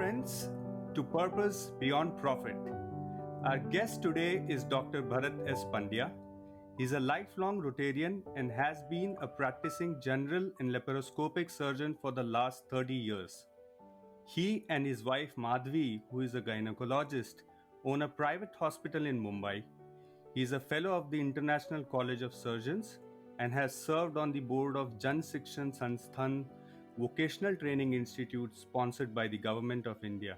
friends, to Purpose Beyond Profit. Our guest today is Dr. Bharat S. Pandya. He's a lifelong Rotarian and has been a practicing general and laparoscopic surgeon for the last 30 years. He and his wife Madhvi, who is a gynecologist, own a private hospital in Mumbai. He is a fellow of the International College of Surgeons and has served on the board of Jan Shikshan Sansthan Vocational Training Institute sponsored by the Government of India.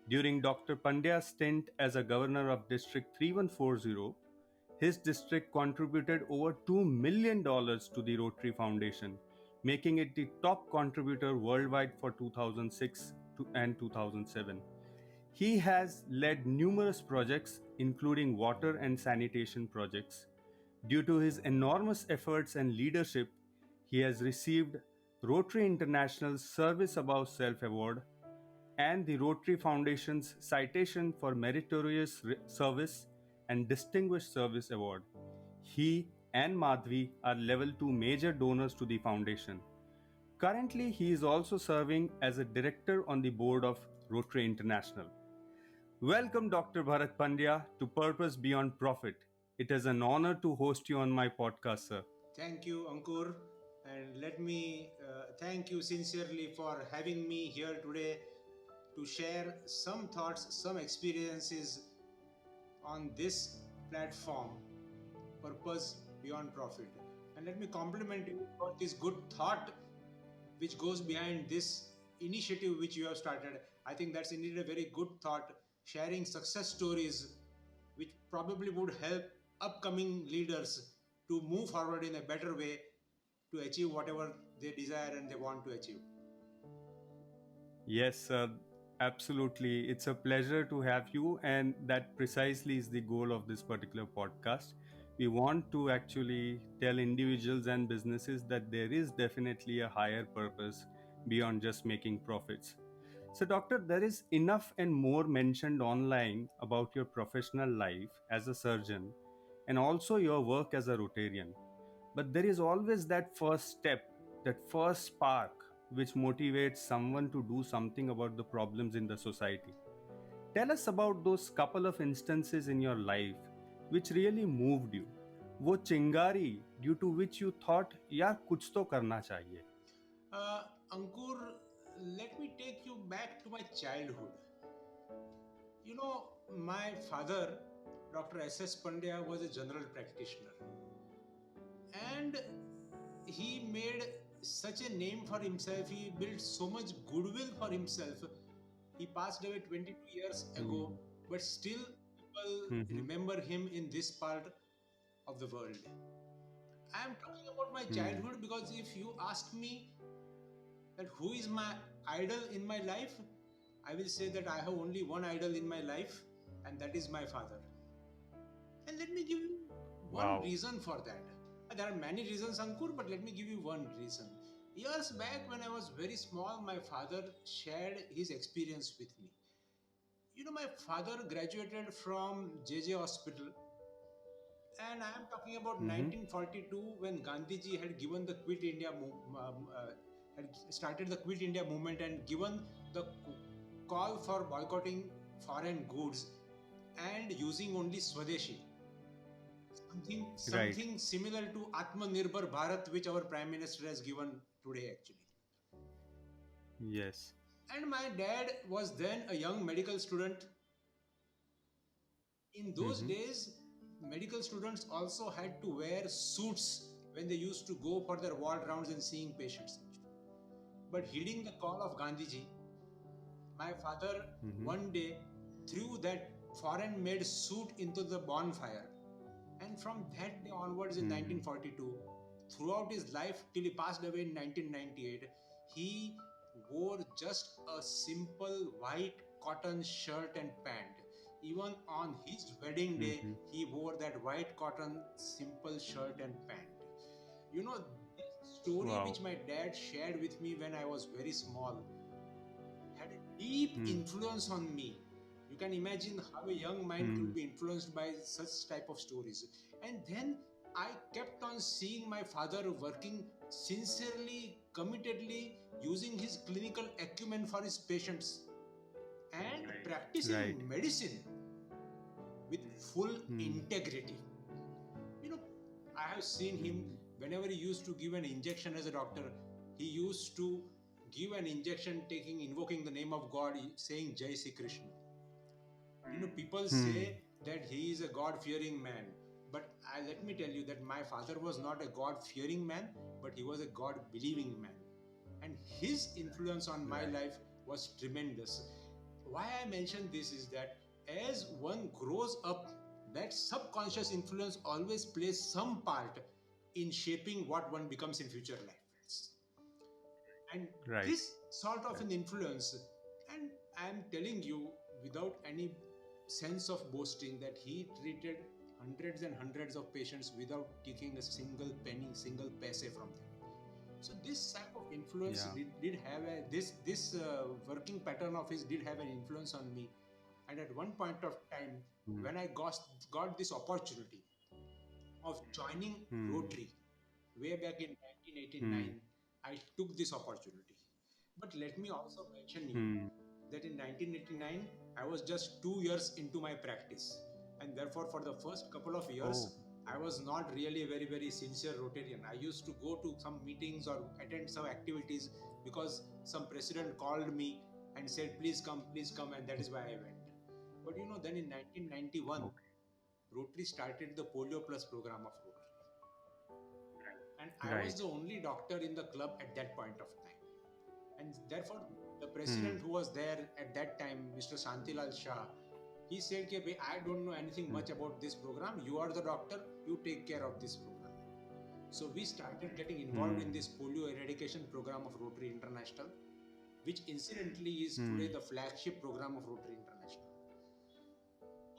During Dr. Pandya's stint as a governor of District 3140, his district contributed over $2 million to the Rotary Foundation, making it the top contributor worldwide for 2006 and 2007. He has led numerous projects, including water and sanitation projects. Due to his enormous efforts and leadership, he has received Rotary International Service Above Self Award and the Rotary Foundation's Citation for Meritorious Service and Distinguished Service Award. He and Madhvi are level 2 major donors to the foundation. Currently, he is also serving as a director on the board of Rotary International. Welcome, Dr. Bharat Pandya, to Purpose Beyond Profit. It is an honor to host you on my podcast, sir. Thank you, Ankur. And let me thank you sincerely for having me here today to share some thoughts, some experiences on this platform, Purpose Beyond Profit. And let me compliment you for this good thought which goes behind this initiative which you have started. I think that's indeed a very good thought, sharing success stories which probably would help upcoming leaders to move forward in a better way to achieve whatever they desire and they want to achieve. Yes, sir, absolutely. It's a pleasure to have you, and that precisely is the goal of this particular podcast. We want to actually tell individuals and businesses that there is definitely a higher purpose beyond just making profits. So, doctor, there is enough and more mentioned online about your professional life as a surgeon and also your work as a Rotarian. But there is always that first step, that first spark, which motivates someone to do something about the problems in the society. Tell us about those couple of instances in your life which really moved you. वो चिंगारी due to which you thought यार कुछ तो करना चाहिए. Ankur, let me take you back to my childhood. You know, my father, Dr. S.S. Pandya, was a general practitioner. And he made such a name for himself, he built so much goodwill for himself. He passed away 22 years ago, Hmm. but still people Hmm. remember him in this part of the world. I am talking about my Hmm. childhood because if you ask me that who is my idol in my life, I will say that I have only one idol in my life, and that is my father. And let me give you one Wow. reason for that. There are many reasons, Ankur, but let me give you one reason. Years back, when I was very small, my father shared his experience with me. You know, my father graduated from JJ Hospital, and I am talking about Hmm. 1942 when Gandhiji had given the Quit India had started the Quit India movement and given the call for boycotting foreign goods and using only Swadeshi. Right. Something similar to Atmanirbhar Bharat, which our Prime Minister has given today, actually. Yes. And my dad was then a young medical student. In those Hmm. days, medical students also had to wear suits when they used to go for their ward rounds and seeing patients. But heeding the call of Gandhiji, my father Hmm. one day threw that foreign made suit into the bonfire. And from that day onwards in Hmm. 1942, throughout his life till he passed away in 1998, he wore just a simple white cotton shirt and pant. Even on his wedding day, Hmm. he wore that white cotton simple shirt and pant. You know, this story which Wow. my dad shared with me when I was very small had a deep Hmm. influence on me. You can imagine how a young mind could Hmm. be influenced by such type of stories. And then I kept on seeing my father working sincerely, committedly, using his clinical acumen for his patients. and practicing Right. medicine with full Hmm. integrity. You know, I have seen him Hmm. whenever he used to give an injection as a doctor, he used to give an injection invoking the name of God, saying Jai Sri Krishna. People Hmm. say that he is a God fearing man, but let me tell you that my father was not a God fearing man, but he was a God believing man. And his influence on my Right. life was tremendous. Why I mention this is that as one grows up, that subconscious influence always plays some part in shaping what one becomes in future life. And Right. this sort of Right. an influence, and I am telling you without any sense of boasting, that he treated hundreds and hundreds of patients without taking a single penny, single paise from them. So this type of influence Yeah. did have a this working pattern of his did have an influence on me. And at one point of time, Hmm. when I got this opportunity of joining Hmm. Rotary way back in Hmm. 1989, I took this opportunity. But let me also mention you Hmm. that in 1989, I was just 2 years into my practice. And therefore, for the first couple of years, Oh. I was not really a very, very sincere Rotarian. I used to go to some meetings or attend some activities because some president called me and said, please come, and that is why I went. But then in 1991, Okay. Rotary started the Polio Plus program of Rotary. And I was Right. the only doctor in the club at that point of time. And therefore, the Hmm. president who was there at that time, Mr. Shantilal Shah, he said, I don't know anything Hmm. much about this program. You are the doctor, you take care of this program. So we started getting involved Hmm. in this polio eradication program of Rotary International, which incidentally is today Hmm. the flagship program of Rotary International.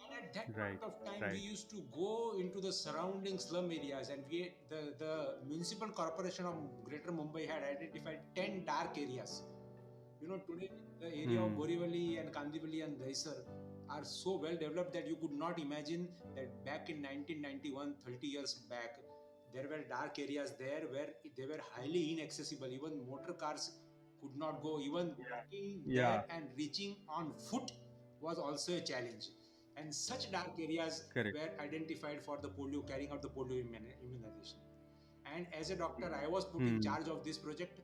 And at that Right. point of time, we Right. used to go into the surrounding slum areas, and the municipal corporation of Greater Mumbai had identified 10 dark areas. Today the area of Hmm. Borivali and Kandivali and Daisar are so well developed that you could not imagine that back in 1991, 30 years back, there were dark areas there where they were highly inaccessible. Even motor cars could not go. Even walking Yeah. there and reaching on foot was also a challenge. And such dark areas Correct. were identified for the polio, carrying out the polio immunization. And as a doctor, I was put in Hmm. charge of this project.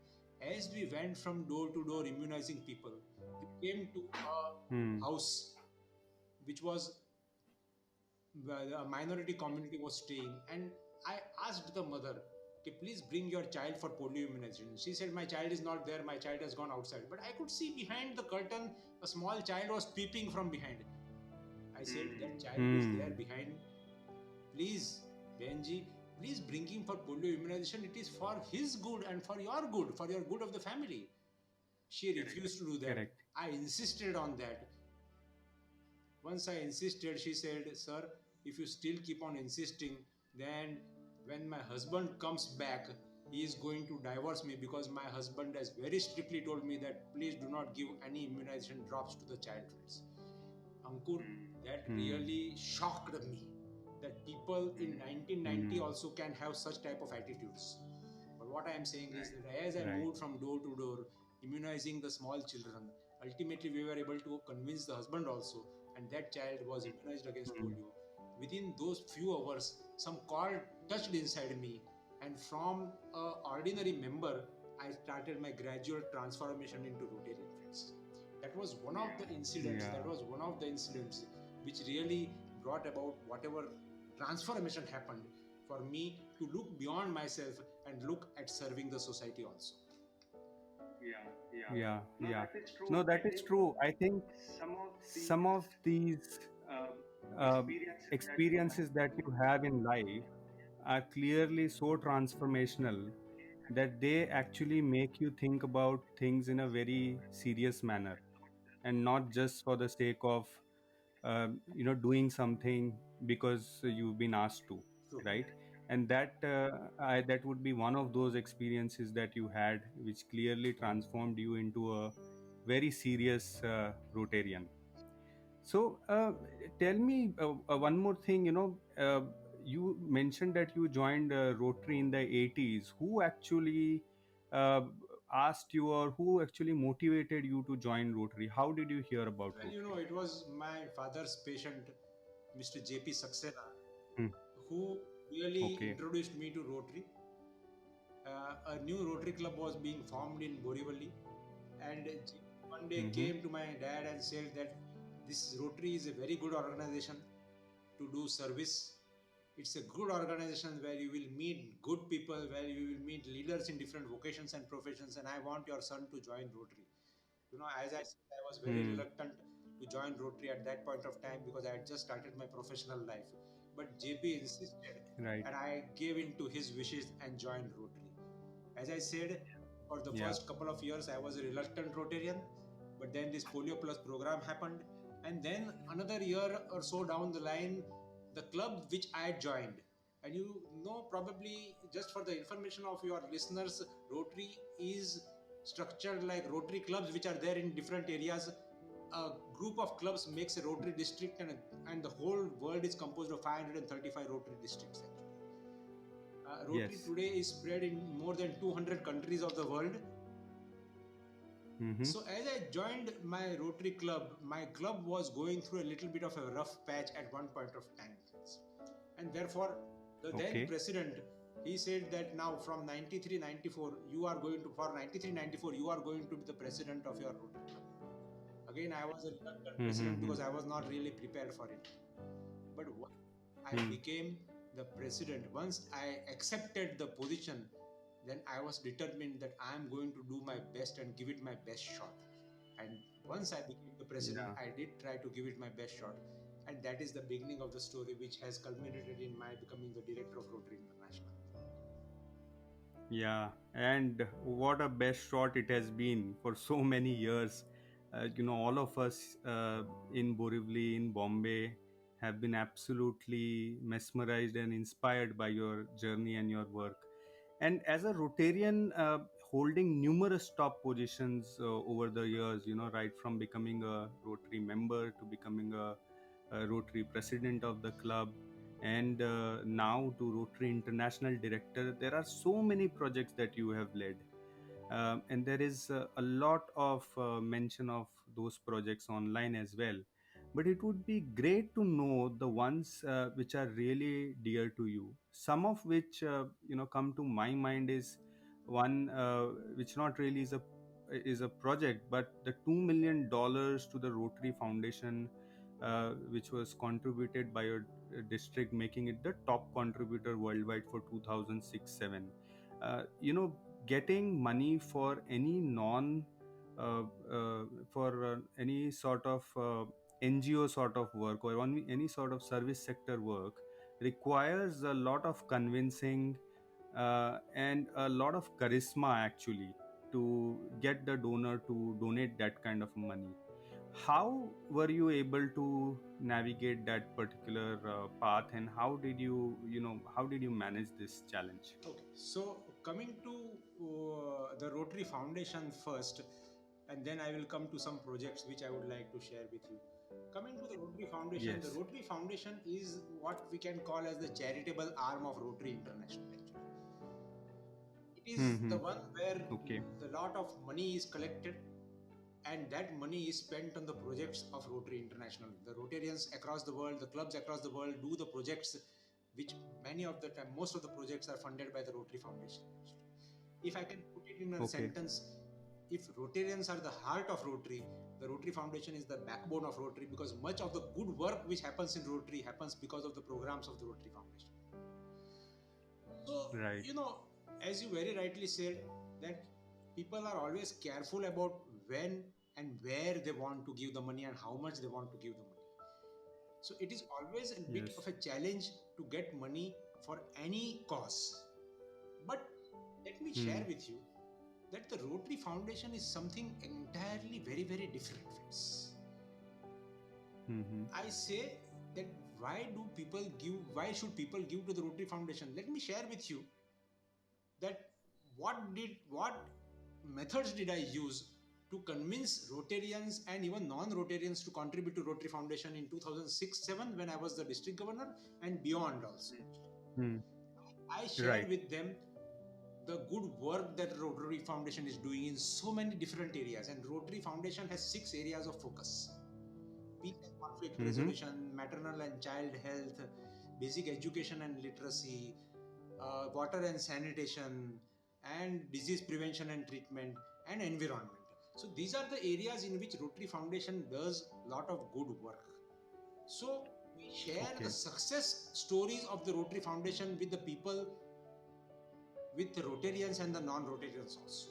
As we went from door to door immunizing people, we came to Hmm. a house which was where a minority community was staying. And I asked the mother, okay, please bring your child for polio immunization. She said, my child is not there, my child has gone outside. But I could see behind the curtain a small child was peeping from behind. I said, that child is there Hmm. behind. Please, Benji, please bring him for polio immunization. It is for his good and for your good of the family. She refused to do that. Correct. I insisted on that. Once I insisted, she said, sir, if you still keep on insisting, then when my husband comes back, he is going to divorce me, because my husband has very strictly told me that please do not give any immunization drops to the child friends. Ankur, that Hmm. really shocked me, that people in 1990 Hmm. also can have such type of attitudes. But what I am saying is that as I Right. moved from door to door, immunizing the small children, ultimately we were able to convince the husband also, and that child was immunized against Hmm. polio. Within those few hours, some cord touched inside me, and from a ordinary member, I started my gradual transformation into Rotarian Friends. That was one of the incidents. Yeah. That was one of the incidents which really brought about whatever transformation happened for me to look beyond myself and look at serving the society also. Yeah. Yeah. No, that is true. I think some of these uh, experiences that you have in life are clearly so transformational that they actually make you think about things in a very serious manner, and not just for the sake of doing something because you've been asked to, True. right? And that would be one of those experiences that you had which clearly transformed you into a very serious Rotarian. So tell me one more thing. You mentioned that you joined Rotary in the 80s. Who actually uh, asked you, or who actually motivated you to join Rotary? How did you hear about Well, Rotary? it was my father's patient, Mr. JP Saxena, Hmm. who really Okay. introduced me to Rotary. A new Rotary club was being formed in Borivali, and JP one day Mm-hmm. came to my dad and said that this Rotary is a very good organization to do service. It's a good organization where you will meet good people, where you will meet leaders in different vocations and professions, and I want your son to join Rotary. As I said, I was very Hmm. reluctant to join Rotary at that point of time because I had just started my professional life. But JP insisted, Right. and I gave in to his wishes and joined Rotary. As I said, for the Yeah. first couple of years, I was a reluctant Rotarian, but then this Polio Plus program happened, and then another year or so down the line, the club which I had joined. And probably just for the information of your listeners, Rotary is structured like Rotary clubs, which are there in different areas. A group of clubs makes a Rotary district, and the whole world is composed of 535 Rotary districts. Actually, Rotary Yes. today is spread in more than 200 countries of the world. Mm-hmm. So as I joined my Rotary club, my club was going through a little bit of a rough patch at one point of time, and therefore the then Okay. president, he said that now from 93-94 you are going to for 93-94 you are going to be the president of your Rotary club. Again, I was a reluctant president Mm-hmm. because I was not really prepared for it. But once I Hmm. became the president, once I accepted the position, then I was determined that I am going to do my best and give it my best shot. And once I became the president, Yeah. I did try to give it my best shot. And that is the beginning of the story, which has culminated in my becoming the director of Rotary International. Yeah, and what a best shot it has been for so many years. All of us in Borivali, in Bombay, have been absolutely mesmerized and inspired by your journey and your work. And as a Rotarian, holding numerous top positions over the years, right from becoming a Rotary member to becoming a Rotary president of the club, and now to Rotary International Director. There are so many projects that you have led, and there is a lot of mention of those projects online as well. But it would be great to know the ones which are really dear to you. Some of which come to my mind is one which not really is a project, but the $2 million to the Rotary Foundation, which was contributed by your district, making it the top contributor worldwide for 2006-7. Getting money for any non uh, for any sort of NGO sort of work, or any sort of service sector work, requires a lot of convincing and a lot of charisma actually, to get the donor to donate that kind of money. How were you able to navigate that particular path, and how did you manage this challenge? Okay, so coming to the Rotary Foundation first, and then I will come to some projects which I would like to share with you. Coming to the Yes. Rotary Foundation is what we can call as the charitable arm of Rotary International. Actually, it is the Hmm. one where Okay. the lot of money is collected, and that money is spent on the projects of Rotary International. The Rotarians across the world, the clubs across the world do the projects, which many of the time, most of the projects are funded by the Rotary Foundation. If I can put it in a Okay. sentence, if Rotarians are the heart of Rotary, the Rotary Foundation is the backbone of Rotary, because much of the good work which happens in Rotary happens because of the programs of the Rotary Foundation. So, Right. you know, as you very rightly said, that people are always careful about when and where they want to give the money and how much they want to give the money. So, it is always a bit Yes. of a challenge to get money for any cause. But let me share Hmm. with you that the Rotary Foundation is something entirely very, very different, friends. Hmm. I say that why should people give to the Rotary Foundation? Let me share with you that what methods did I use to convince Rotarians and even non-Rotarians to contribute to Rotary Foundation in 2006-7 when I was the district governor and beyond also. Hmm. I shared Right. with them the good work that Rotary Foundation is doing in so many different areas. And Rotary Foundation has 6 areas of focus: peace and conflict Mm-hmm. resolution, maternal and child health, basic education and literacy, water and sanitation, and disease prevention and treatment, and environment. So these are the areas in which Rotary Foundation does a lot of good work. So we share the Okay. success stories of the Rotary Foundation with the people, with the Rotarians and the non-Rotarians also.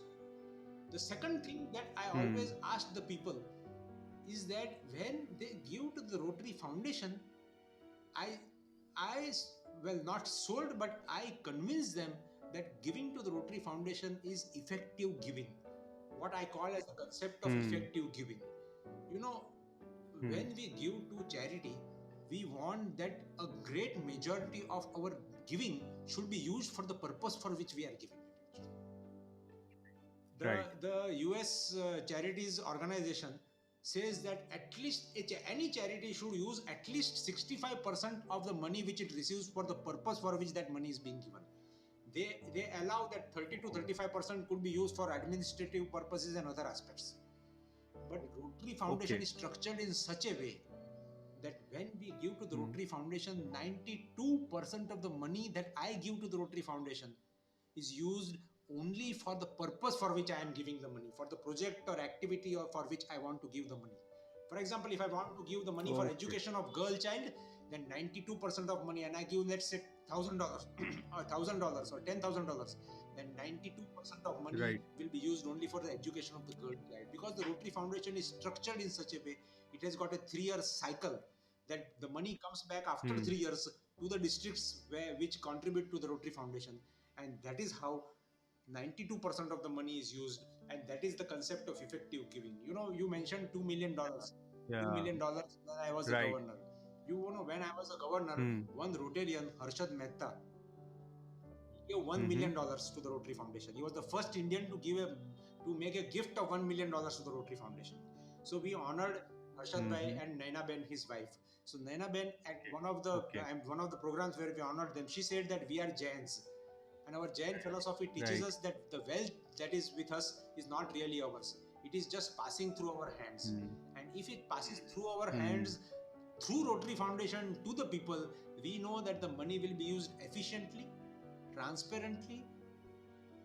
The second thing that I always Hmm. ask the people is that when they give to the Rotary Foundation, I, I, well, not sold, but I convince them that giving to the Rotary Foundation is effective giving. What I call as the concept of Hmm. effective giving. You know, Hmm. when we give to charity, we want that a great majority of our giving should be used for the purpose for which we are giving it. Right. The US charities organization says that at least any charity should use at least 65% of the money which it receives for the purpose for which that money is being given. They allow that 30 to 35% could be used for administrative purposes and other aspects. But Rotary Foundation Okay. is structured in such a way that when we give to the Hmm. Rotary Foundation, 92% of the money that I give to the Rotary Foundation is used only for the purpose for which I am giving the money, for the project or activity or for which I want to give the money. For example, if I want to give the money for Okay. education of girl child, then 92% of money, and I give, let's say, $1,000 or $1,000 or $10,000, then 92% of money Right. will be used only for the education of the girl child, because the Rotary Foundation is structured in such a way. It has got a 3-year cycle that the money comes back after Hmm. 3 years to the districts which contribute to the Rotary Foundation, and that is how 92% of the money is used. And that is the concept of effective giving. You mentioned $2 million, $2 Yeah. million when I was a Right. governor. When I was a governor, Hmm. one Rotarian, Harshad Mehta, gave one Mm-hmm. million dollars to the Rotary Foundation. He was the first Indian to make a gift of $1 million to the Rotary Foundation. So we honored Harshad Bhai Mm-hmm. and Naina Ben, his wife. So Naina Ben, at Okay. one of the programs where we honored them, she said that we are Jains, and our Jain philosophy teaches Right. us that the wealth that is with us is not really ours. It is just passing through our hands. Hmm. And if it passes through our Hmm. hands, through Rotary Foundation to the people, we know that the money will be used efficiently, transparently,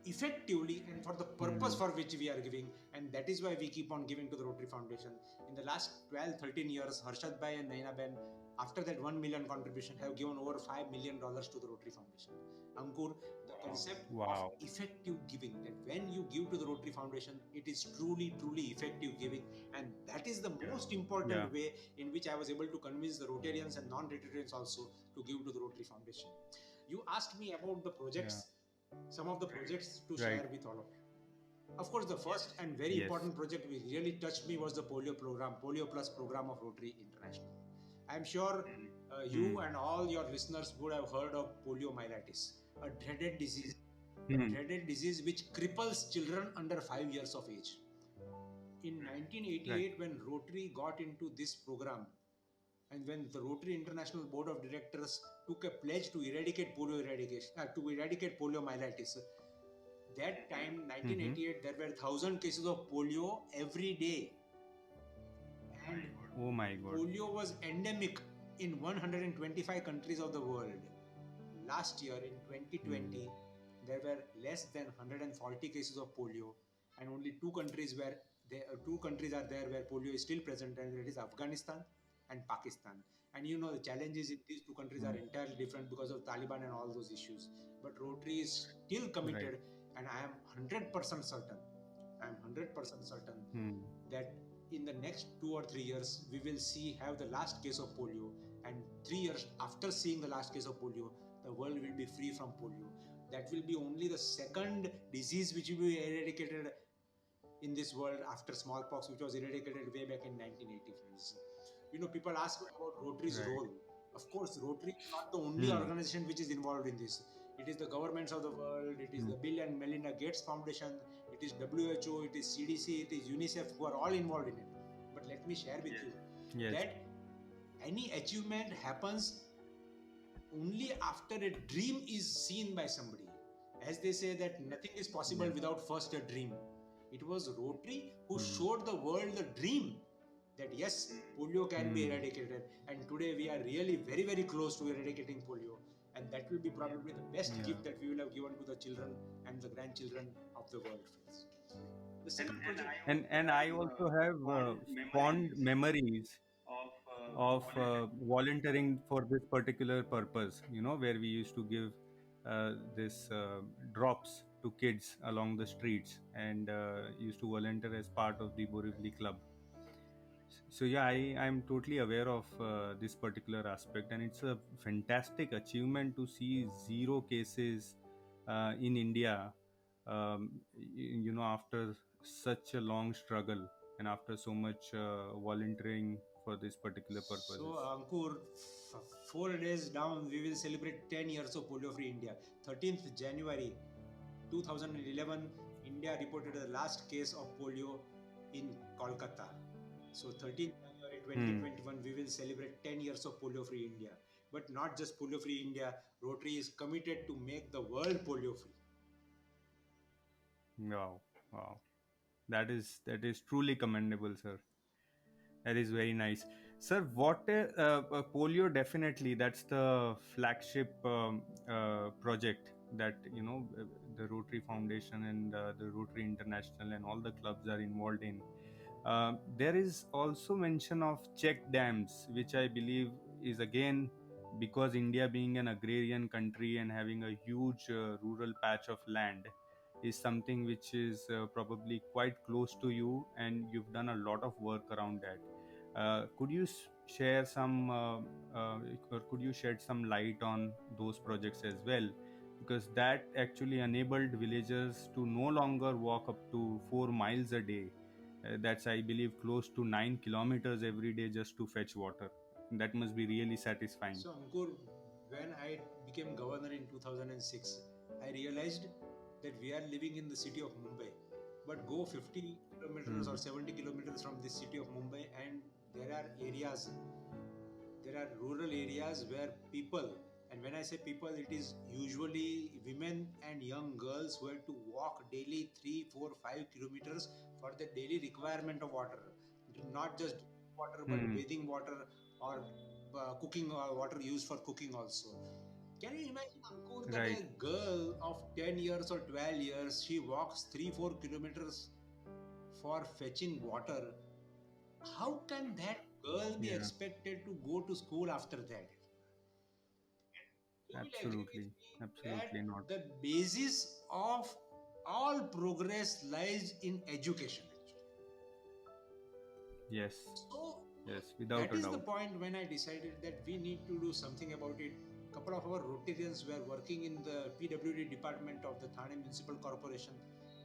effectively, and for the purpose Hmm. for which we are giving. And that is why we keep on giving to the Rotary Foundation. In the last 12, 13 years, Harshad Bhai and Naina Ben, after that 1 million contribution, have given over $5 million to the Rotary Foundation. Ankur, the concept of Wow. effective giving, that when you give to the Rotary Foundation, it is truly, truly effective giving. And that is the most Yeah. important way in which I was able to convince the Rotarians and non-Rotarians also to give to the Rotary Foundation. You asked me about the Yeah. projects, some of the projects to Right. share with all of you. Of course, the first and very Yes. important project which really touched me was the polio program, Polio Plus program of Rotary International. I am sure you Hmm. and all your listeners would have heard of poliomyelitis, a Hmm. dreaded disease which cripples children under 5 years of age. In Right. 1988, when Rotary got into this program, and when the Rotary International Board of Directors took a pledge to eradicate poliomyelitis, that time, Mm-hmm. 1988, there were 1,000 cases of polio every day, and Oh my God. polio was endemic in 125 countries of the world. Last year, in Hmm. 2020, there were less than 140 cases of polio, and only two countries are there where polio is still present, and that is Afghanistan and Pakistan. And the challenges in these two countries are Hmm. entirely different because of Taliban and all those issues. But Rotary is still Right. committed, and I am 100% certain. I am 100% certain Hmm. that in the next 2 or 3 years we will have the last case of polio, and 3 years after seeing the last case of polio, the world will be free from polio. That will be only the second disease which will be eradicated in this world after smallpox, which was eradicated way back in 1980s. People ask about Rotary's Right. role. Of course, Rotary is not the only Hmm. organization which is involved in this. It is the governments of the world, it is Hmm. the Bill and Melinda Gates Foundation, it is WHO, it is CDC, it is UNICEF, who are all involved in it. But let me share with you Yes. that any achievement happens only after a dream is seen by somebody. As they say that nothing is possible Yes. without first a dream. It was Rotary who Hmm. showed the world the dream that yes, polio can be Hmm. eradicated. And today we are really very, very close to eradicating polio. And that will be probably the best Yeah. gift that we will have given to the children and the grandchildren of the world, friends. The second project. And I also have fond memories of volunteering for this particular purpose. You know, where we used to give this drops to kids along the streets, and used to volunteer as part of the Borivali Club. So yeah, I'm totally aware of this particular aspect, and it's a fantastic achievement to see zero cases in India. After such a long struggle and after so much volunteering for these particular So, purposes. Ankur, 4 days down, we will celebrate 10 years of polio free India. 13th January 2011, India reported the last case of polio in Kolkata. So, 13th January Hmm. 2021, we will celebrate 10 years of polio free India. But not just polio free India, Rotary is committed to make the world polio free. Wow, wow, that is truly commendable, sir. That is very nice. Sir, polio definitely that's the flagship project that the Rotary Foundation and the Rotary International and all the clubs are involved in. There is also mention of check dams, which I believe is again because India being an agrarian country and having a huge rural patch of land is something which is probably quite close to you, and you've done a lot of work around that. Could you share some, or could you shed some light on those projects as well? Because that actually enabled villagers to no longer walk up to 4 miles a day. That's, I believe, close to 9 kilometers every day just to fetch water. That must be really satisfying. So, Ankur, when I became governor in 2006, I realized that we are living in the city of Mumbai. But go 50 kilometers or Hmm. 70 kilometers from the city of Mumbai, and there are areas, there are rural areas where people, and when I say people, it is usually women and young girls who have to walk daily 3, 4, 5 kilometers for the daily requirement of water. Not just water, but Hmm. bathing water or cooking water used for cooking also. Can you imagine, Ankur, that Right. a girl of 10 years or 12 years, she walks 3, 4 kilometers for fetching water? How can that girl be Yeah. expected to go to school after that? You will agree with Absolutely. me that Absolutely not. the basis of all progress lies in education, actually. Yes. So Yes. Without that a is the doubt. point when I decided that we need to do something about it. A couple of our Rotarians were working in the PWD department of the Thane Municipal Corporation.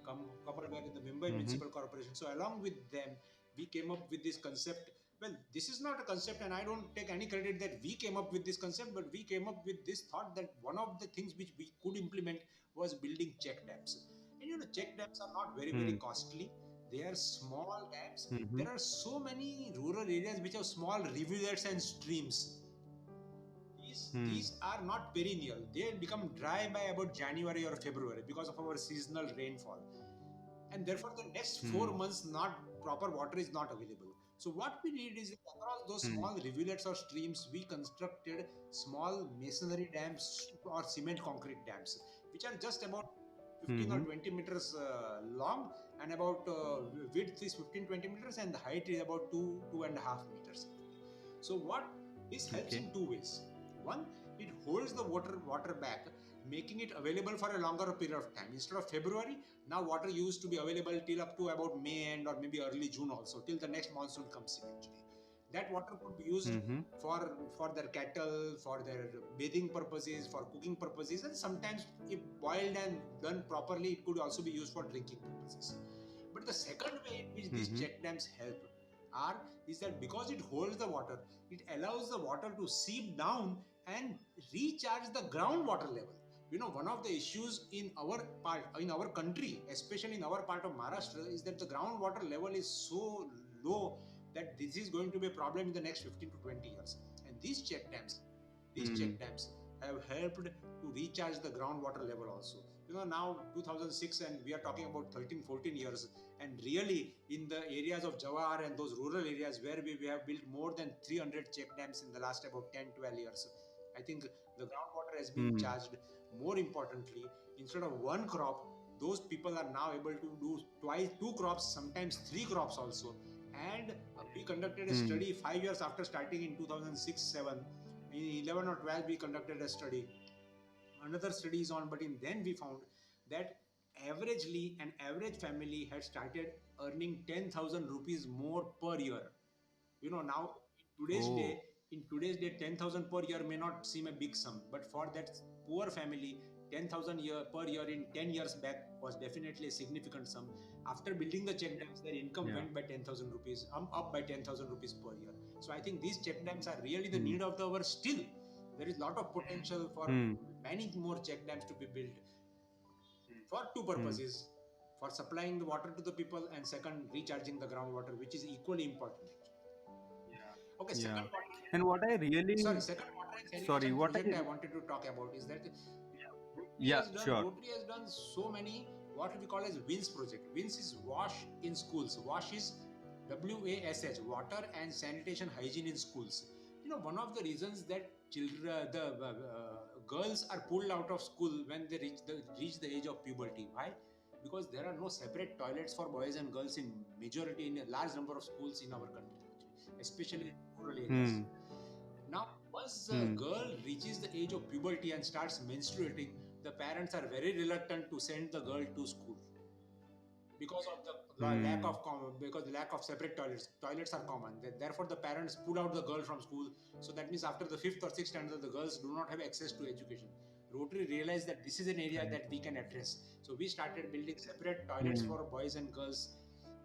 Couple were in the Mumbai Mm-hmm. Municipal Corporation. So along with them, we came up with this concept. Well, this is not a concept, and I don't take any credit that we came up with this concept, but we came up with this thought that one of the things which we could implement was building check dams. And check dams are not very, very Hmm. costly. They are small dams. Mm-hmm. There are so many rural areas which have small rivulets and streams. Hmm. These are not perennial. They become dry by about January or February because of our seasonal rainfall, and therefore the next Hmm. 4 months not proper water is not available. So what we did is across those Hmm. small rivulets or streams we constructed small masonry dams or cement concrete dams, which are just about 15 or Mm-hmm. 20 meters long, and about width is 15-20 meters, and the height is about 2-2.5 meters. So what this helps Okay. in two ways. One, it holds the water back, making it available for a longer period of time. Instead of February, now water used to be available till up to about May end or maybe early June also, till the next monsoon comes eventually. That water could be used Mm-hmm. for their cattle, for their bathing purposes, for cooking purposes, and sometimes if boiled and done properly, it could also be used for drinking purposes. But the second way in which these Mm-hmm. check dams help are is that because it holds the water, it allows the water to seep down and recharge the groundwater level. One of the issues in our country, especially in our part of Maharashtra, is that the groundwater level is so low that this is going to be a problem in the next 15 to 20 years. And these check dams, Hmm. have helped to recharge the groundwater level also. Now 2006, and we are talking about 13 14 years, and really in the areas of Jawahar and those rural areas where we have built more than 300 check dams in the last about 10 12 years, I think the groundwater has been Hmm. charged. More importantly, instead of one crop, those people are now able to do twice, two crops, sometimes three crops also. And we conducted a Hmm. study 5 years after starting in 2006 7. In 11 or 12 we conducted a study. Another study is on, but in then we found that averagely an average family had started earning 10,000 rupees more per year. Now today's day Oh. in today's day 10,000 per year may not seem a big sum, but for that poor family, 10,000 year per year in 10 years back was definitely a significant sum. After building the check dams, their income Yeah. went by 10,000 rupees, up by 10,000 rupees per year. So I think these check dams are really the Hmm. need of the hour. Still there is a lot of potential for Hmm. many more check dams to be built for two Hmm. purposes: for supplying the water to the people, and second, recharging the groundwater, which is equally important. Okay, Yeah. second water, And what I really, second water and sorry, sanitation what project I, I wanted to talk about is that yeah, sure. Rotary has done so many what we call as WINS project. WINS is wash in schools. Wash is WASH, water and sanitation hygiene in schools. One of the reasons that children, the girls are pulled out of school when they reach the age of puberty. Why? Because there are no separate toilets for boys and girls in majority, in a large number of schools in our country, especially in rural areas. Hmm. Now, once a Hmm. girl reaches the age of puberty and starts menstruating, the parents are very reluctant to send the girl to school because of the Hmm. because the lack of separate toilets. Toilets are common. Therefore, the parents pull out the girl from school. So that means after the fifth or sixth standard, the girls do not have access to education. Rotary realized that this is an area Correct. that we can address. So we started building separate toilets Hmm. for boys and girls.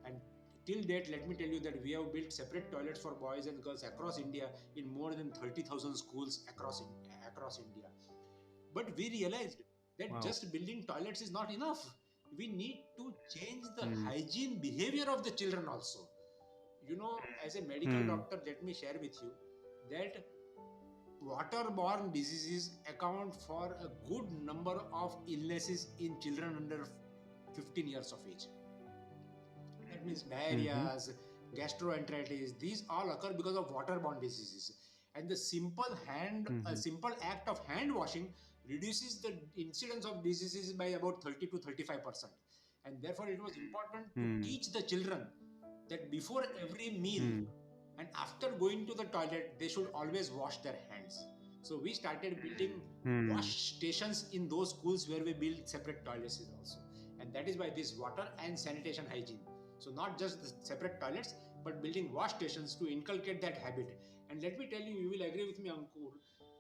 And till date, let me tell you that we have built separate toilets for boys and girls across India in more than 30,000 schools across India. But we realized that Wow. just building toilets is not enough. We need to change the Hmm. hygiene behavior of the children also. As a medical Hmm. doctor, let me share with you that waterborne diseases account for a good number of illnesses in children under 15 years of age. That means Mm-hmm. diarrheas, gastroenteritis, these all occur because of waterborne diseases. And the Mm-hmm. simple act of hand washing reduces the incidence of diseases by about 30 to 35%. And therefore, it was important to Hmm. teach the children that before every meal Hmm. and after going to the toilet, they should always wash their hands. So we started building Hmm. wash stations in those schools where we build separate toilets also. And that is why this water and sanitation hygiene. So not just the separate toilets, but building wash stations to inculcate that habit. And let me tell you, you will agree with me, Ankur,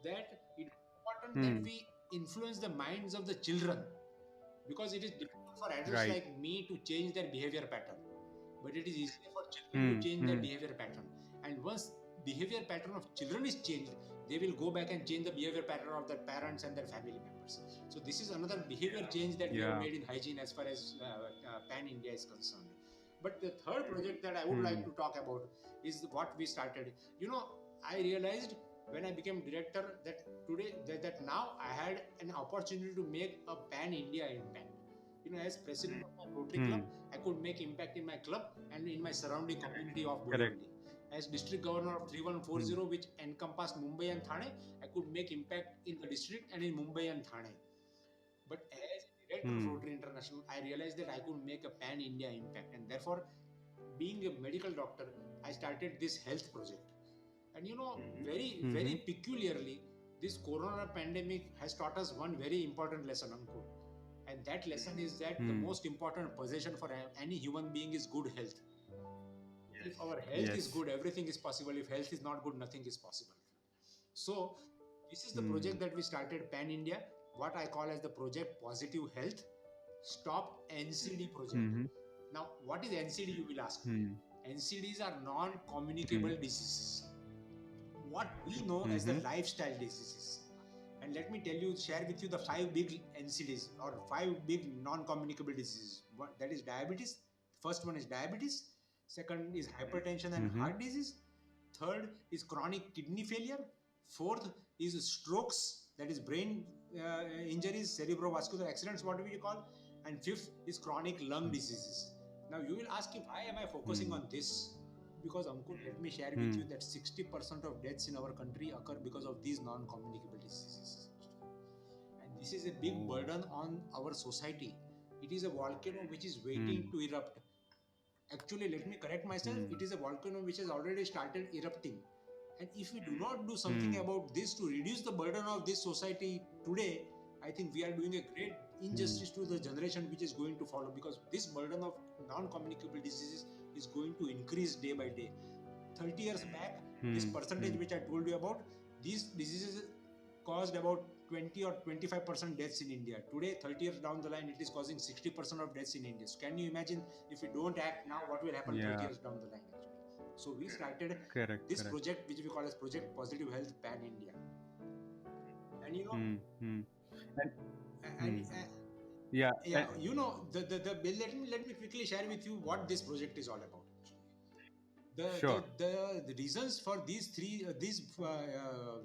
that it is important that Hmm. we influence the minds of the children, because it is difficult for adults Right. like me to change their behavior pattern, but it is easier for children to Hmm. change their Hmm. behavior pattern. And once behavior pattern of children is changed, they will go back and change the behavior pattern of their parents and their family members. So this is another behavior change that we have Yeah. made in hygiene as far as pan India is concerned. But the third project that I would like Hmm. to talk about is what we started. I realized when I became director that that now I had an opportunity to make a pan India impact. As president of my Rotary Club, Hmm. I could make impact in my club and in my surrounding community of Correct. Borivali. As district governor of Hmm. 3140, which encompassed Mumbai and Thane, I could make impact in the district and in Mumbai and Thane. But as director of Hmm. Rotary International, I realized that I could make a pan India impact, and therefore, being a medical doctor, I started this health project. And very Mm-hmm. peculiarly, this corona pandemic has taught us one very important lesson, Ankur. And that lesson is that the Hmm. most important possession for any human being is good health. If our health is Yes. good, everything is possible. If health is not good, nothing is possible. So, this is the Hmm. project that we started Pan India, what I call as the project Positive Health Stop NCD project. Mm-hmm. Now, what is NCD, you will ask? Hmm. NCDs are non Hmm. communicable diseases, what we know as the Mm-hmm. lifestyle diseases. And let me tell you, share with you the five big NCDs or five big non-communicable diseases. That is diabetes. First one is diabetes. Second is hypertension and Mm-hmm. heart disease. Third is chronic kidney failure. Fourth is strokes. that is brain injuries, cerebrovascular accidents, whatever you call, and fifth is chronic lung diseases. Now you will ask, why am I focusing Hmm. on this? Because Ankur, let me share with you Hmm. that 60% of deaths in our country occur because of these non-communicable diseases. And this is a big Oh. burden on our society. It is a volcano which is waiting Hmm. to erupt. Actually, let me correct myself. Hmm. It is a volcano which has already started erupting. And if we do not do something Hmm. about this to reduce the burden of this society today, I think we are doing a great Hmm. injustice to the generation which is going to follow, because this burden of non communicable diseases is going to increase day by day. 30 years back, this Hmm. percentage Hmm. which I told you about, these diseases caused about 20 or 25% deaths in India. Today, 30 years down the line, it is causing 60% of deaths in India. So can you imagine, if we don't act now, what will happen 30 Yeah. years down the line actually? So we started Correct. this Correct. project which we call as Project Positive Health Pan India. And Hmm. Hmm. And, and hmm. Yeah. yeah, let me quickly share with you what this project is all about. Sure. The reasons for these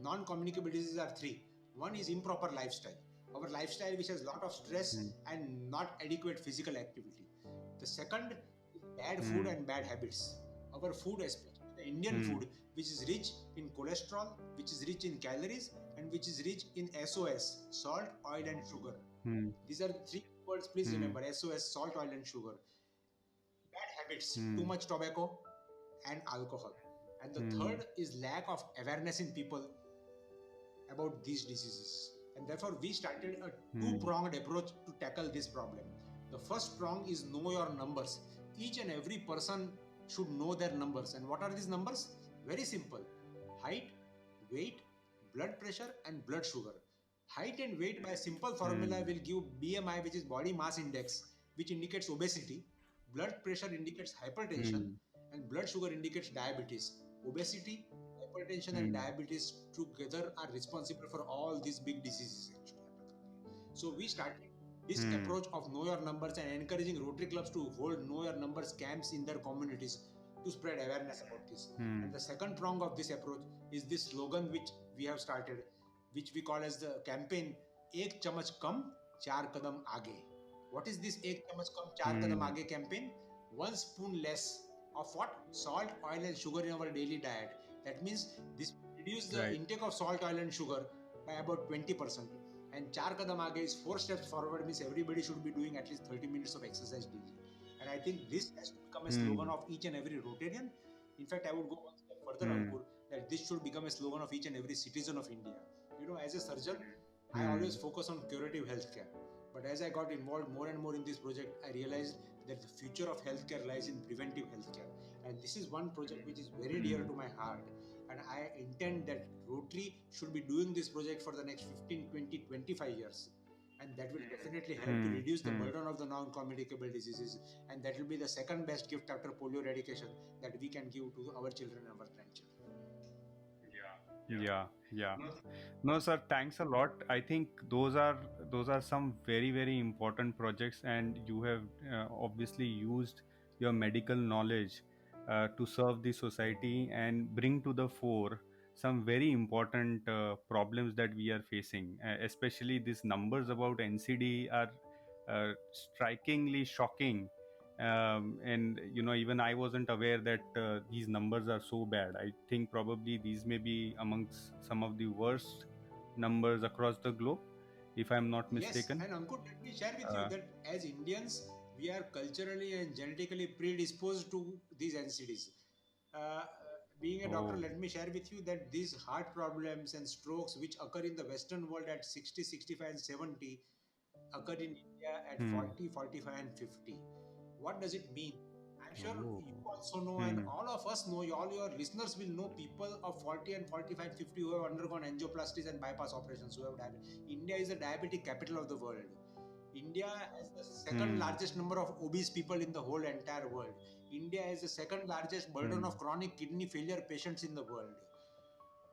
non-communicable diseases are three. One is improper lifestyle, our lifestyle which has lot of stress Hmm. and not adequate physical activity. The second is bad food Hmm. and bad habits. Our food, especially the Indian Hmm. food, which is rich in cholesterol, which is rich in calories, and which is rich in SOS, salt, oil and sugar. Hmm. These are the three words, please Hmm. remember: SOS, salt, oil and sugar. Bad habits: too Hmm. much tobacco and alcohol. And the Hmm. third is lack of awareness in people about these diseases. And therefore, we started a two Hmm. pronged approach to tackle this problem. The first prong is know your numbers. Each and every person should know their numbers. And what are these numbers? Very simple: height, weight, blood pressure, and blood sugar. Height and weight, by a simple formula, Hmm. will give BMI, which is body mass index, which indicates obesity. Blood pressure indicates hypertension, Hmm. and blood sugar indicates diabetes. Obesity, hypertension, and Hmm. diabetes together are responsible for all these big diseases actually. So we started this Hmm. approach of know your numbers and encouraging Rotary clubs to hold know your numbers camps in their communities to spread awareness about this. And Hmm. the second prong of this approach is this slogan which we have started, which we call as the campaign Ek Chamach Kam, Char Kadam Aage. What is this Ek Chamach Kam, Char Kadam Hmm. Aage campaign? One spoon less of what? Salt, oil, and sugar in our daily diet. That means this reduce the Right. intake of salt, oil, and sugar by about 20%. And Char Kadam Aage is 4 steps forward, means everybody should be doing at least 30 minutes of exercise daily. And I think this has to become a slogan Hmm. of each and every Rotarian. In fact, I would go one step further, Hmm. Ankur, that this should become a slogan of each and every citizen of India. As a surgeon, I always Hmm. focus on curative healthcare. But as I got involved more and more in this project, I realized that the future of healthcare lies in preventive healthcare. And this is one project which is very dear Hmm. to my heart. And I intend that Rotary should be doing this project for the next 15, 20, 25 years. And that will definitely help to Hmm. reduce the Hmm. burden of the non communicable diseases. And that will be the second best gift after polio eradication that we can give to our children and our grandchildren. Yeah. Yeah. No, sir. Thanks a lot. I think those are some very very important projects, and you have obviously used your medical knowledge to serve the society and bring to the fore some very important problems that we are facing. Especially these numbers about NCD are strikingly shocking. And even I wasn't aware that these numbers are so bad. I think probably these may be amongst some of the worst numbers across the globe, if I'm not Yes, mistaken. and Ankur, let me share with you uh, that as Indians, we are culturally and genetically predisposed to these NCDs. Uh, Being a doctor, oh. let me share with you that these heart problems and strokes, which occur in the Western world at 60, 65, and 70, occur in India at Hmm. 40, 45, and 50. What does it mean? I'm sure Oh. you also know, and Hmm. all of us know, all your listeners will know people of 40 and 45, 50 who have undergone angioplasties and bypass operations, who have diabetes. India is the diabetic capital of the world. India has the second Hmm. largest number of obese people in the whole entire world. India has the second largest burden Hmm. of chronic kidney failure patients in the world.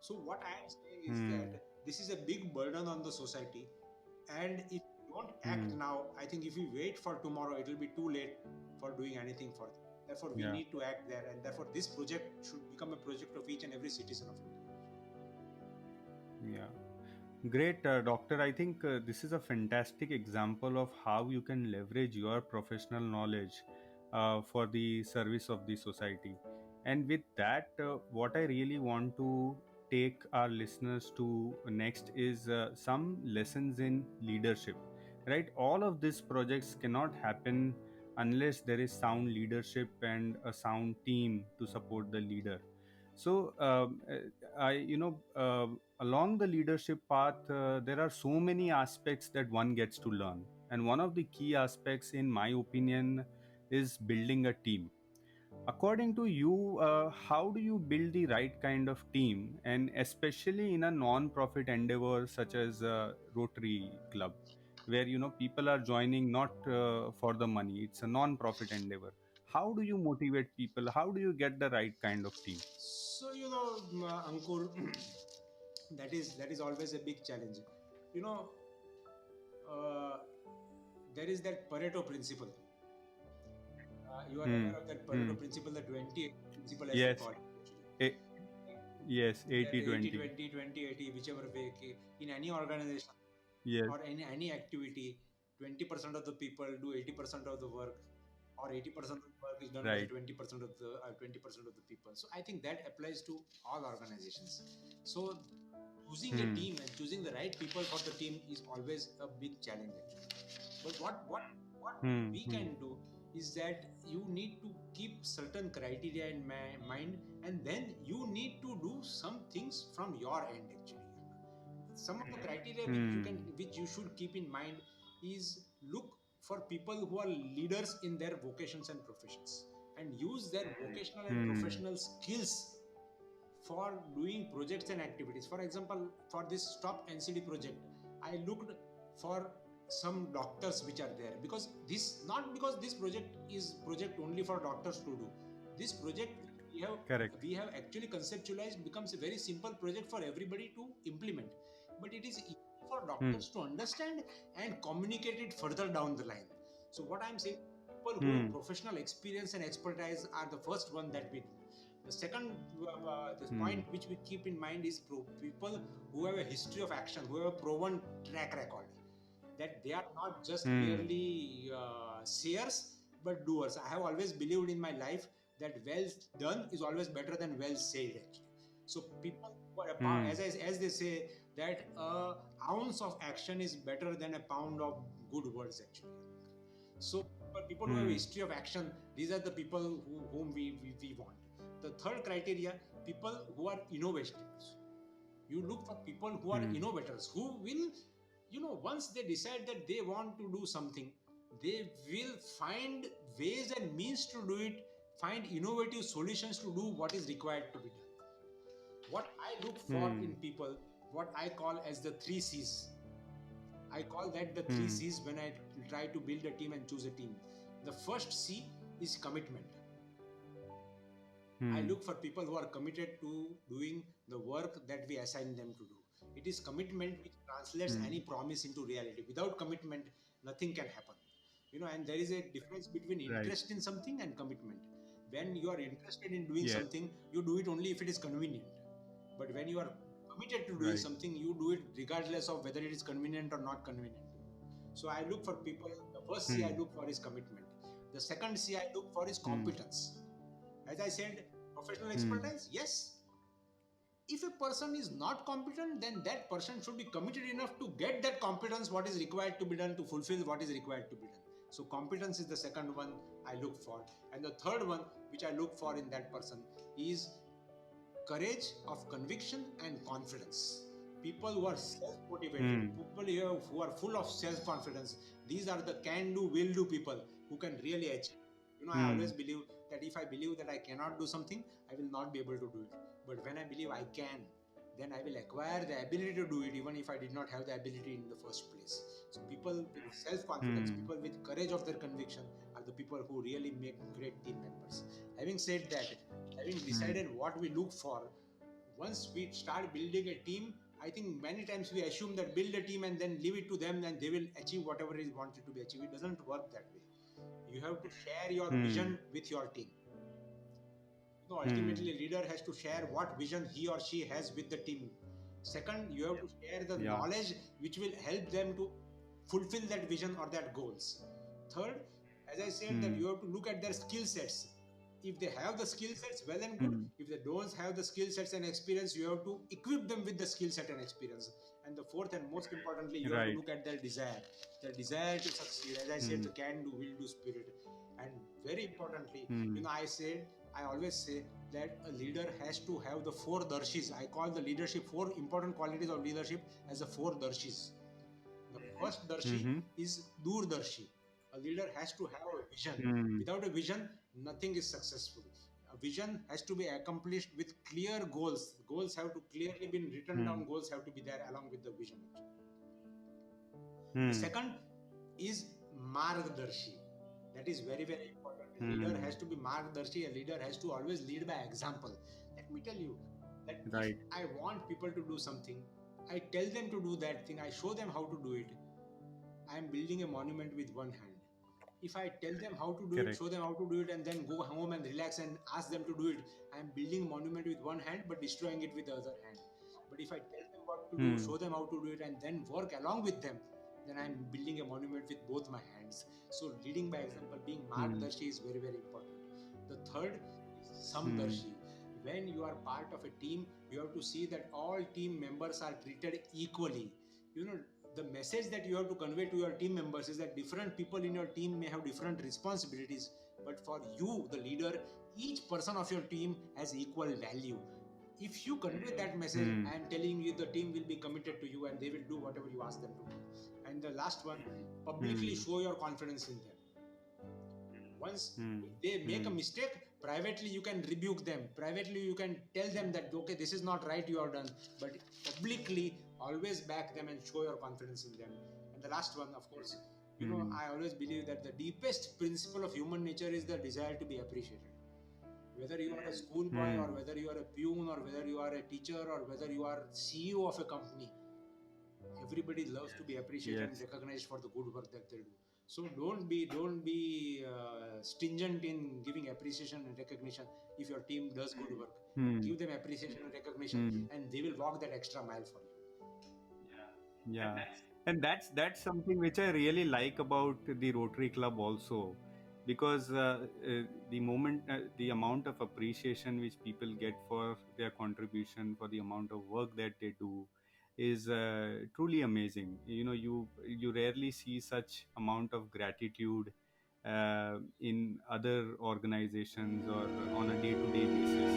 So what I am saying is Hmm. that this is a big burden on the society, and if we don't act Hmm. now, I think if we wait for tomorrow, it will be too late for doing anything further. Therefore, we Yeah. need to act there, and therefore, this project should become a project of each and every citizen of India. Yeah. Great, doctor. I think this is a fantastic example of how you can leverage your professional knowledge for the service of the society. And with that, what I really want to take our listeners to next is some lessons in leadership. Right? All of these projects cannot happen unless there is sound leadership and a sound team to support the leader. So, along the leadership path, there are so many aspects that one gets to learn. And one of the key aspects, in my opinion, is building a team. According to you, how do you build the right kind of team, and especially in a non-profit endeavor such as Rotary Club, where people are joining not for the money; it's a non-profit endeavor. How do you motivate people? How do you get the right kind of team? So Ankur, that is always a big challenge. You know, uh, there is that Pareto principle. You are Hmm. aware of that Hmm. Pareto principle, the 20 principle, as they Yes. call it. A- yes. That 80 80 20. 20 20 80, whichever way, in any organization Yes. or any activity, 20% of the people do 80% of the work, or 80% of the work is done by the Right. 20% of the people. So I think that applies to all organizations. So choosing a Hmm. team and choosing the right people for the team is always a big challenge actually. But what Hmm. we Hmm. can do is that you need to keep certain criteria in mind, and then you need to do some things from your end actually. Some of the criteria Hmm. which you should keep in mind is look for people who are leaders in their vocations and professions, and use their vocational and Hmm. professional skills for doing projects and activities. For example, for this Stop NCD project, I looked for some doctors which are there, because this not because this project is project only for doctors to do. This project we have Correct. we have actually conceptualized becomes a very simple project for everybody to implement, but it is easy for Hmm. doctors to understand and communicate it further down the line. So what I'm saying, people who have Hmm. professional experience and expertise are the first one that we do. The second this Hmm. point which we keep in mind is people who have a history of action, who have a proven track record, that they are not just Hmm. merely sayers but doers. I have always believed in my life that well done is always better than well said actually. So people who are Hmm. as they say that a ounce of action is better than a pound of good words actually. So for people who have a Hmm. history of action, these are the people whom we want. The third criteria, people who are innovators. You look for people who are Hmm. innovators, who will, once they decide that they want to do something, they will find ways and means to do it, find innovative solutions to do what is required to be done. What I look for Hmm. in people, what I call as the three C's. I call that the three Hmm. C's when I try to build a team and choose a team. The first C is commitment. I Hmm. look for people who are committed to doing the work that we assign them to do. It is commitment which translates Hmm. any promise into reality. Without commitment, nothing can happen. And there is a difference between Right. interest in something and commitment. When you are interested in doing Yes. something, you do it only if it is convenient. But when you are committed to doing Right. something, you do it regardless of whether it is convenient or not convenient to you. So I look for people, the first C I Hmm. look for is commitment. The second C I look for is Hmm. competence. As I said, professional Hmm. expertise, yes. If a person is not competent, then that person should be committed enough to get that competence, what is required to be done to fulfill what is required to be done. So, competence is the second one I look for. And the third one, which I look for in that person, is courage of conviction and confidence. People who are self motivated, Hmm. people who are full of self confidence, these are the can do, will do people who can really achieve. I always Hmm. believe that if I believe that I cannot do something, I will not be able to do it. But when I believe I can, then I will acquire the ability to do it, even if I did not have the ability in the first place. So, people with self confidence, Hmm. people with courage of their conviction, are the people who really make great team members. Having said that, having Hmm. decided what we look for, once we start building a team, I think many times we assume that build a team and then leave it to them and they will achieve whatever is wanted to be achieved. It doesn't work that way. You have to share your Hmm. vision with your team. Hmm. Ultimately, a leader has to share what vision he or she has with the team. Second, you have to share the Yeah. knowledge which will help them to fulfill that vision or that goals. Third, as I said, that Hmm. you have to look at their skill sets. If they have the skill sets, well and good. Hmm. If they don't have the skill sets and experience, you have to equip them with the skill set and experience. And the fourth and most importantly, you have to Right. look at their desire to succeed. As I said, Hmm. the can do, will do spirit. And very importantly, Hmm. I always say that a leader has to have the four darshis. I call the leadership, four important qualities of leadership as the four darshis. The first darshi Hmm. is durdarshi. A leader has to have a vision. Hmm. Without a vision, nothing is successful. A vision has to be accomplished with clear goals. Goals have to clearly be written Hmm. down. Goals have to be there along with the vision. The Hmm. second is margdarshi. That is very, very important. A leader Hmm. has to be margdarshi. A leader has to always lead by example. Let me tell you that if Right. I want people to do something, I tell them to do that thing, I show them how to do it. I am building a monument with one hand. If I tell them how to do it, show Correct. them how to do it, and then go home and relax and ask them to do it, I am building a monument with one hand but destroying it with the other hand. But if I tell them what to do, Hmm. show them how to do it, and then work along with them, then I am building a monument with both my hands. So, leading by example, being Hmm. Margdarshi is very, very important. The third is Hmm. Samdarshi. When you are part of a team, you have to see that all team members are treated equally. You know, the message that you have to convey to your team members is that different people in your team may have different responsibilities, but for you, the leader, each person of your team has equal value. If you convey that message, Hmm. I am telling you, the team will be committed to you and they will do whatever you ask them to do. And the last one, publicly Hmm. show your confidence in them. Once Hmm. if they make a Hmm. mistake, privately you can rebuke them, privately you can tell them that okay, this is not right, you have done. But publicly, always back them and show your confidence in them. And the last one, of course, Hmm. I always believe that the deepest principle of human nature is the desire to be appreciated. Whether you are a schoolboy or Hmm. whether you are a peon or whether you are a teacher or whether you are CEO of a company, everybody loves to be appreciated and Yes. recognized for the good work that they do. So don't be stingent in giving appreciation and recognition. If your team does good work, Hmm. give them appreciation and recognition, Hmm. and they will walk that extra mile for you. Yeah, and that's something which I really like about the Rotary Club also, because the amount of appreciation which people get for their contribution, for the amount of work that they do, is truly amazing. You rarely see such amount of gratitude in other organizations or on a day-to-day basis.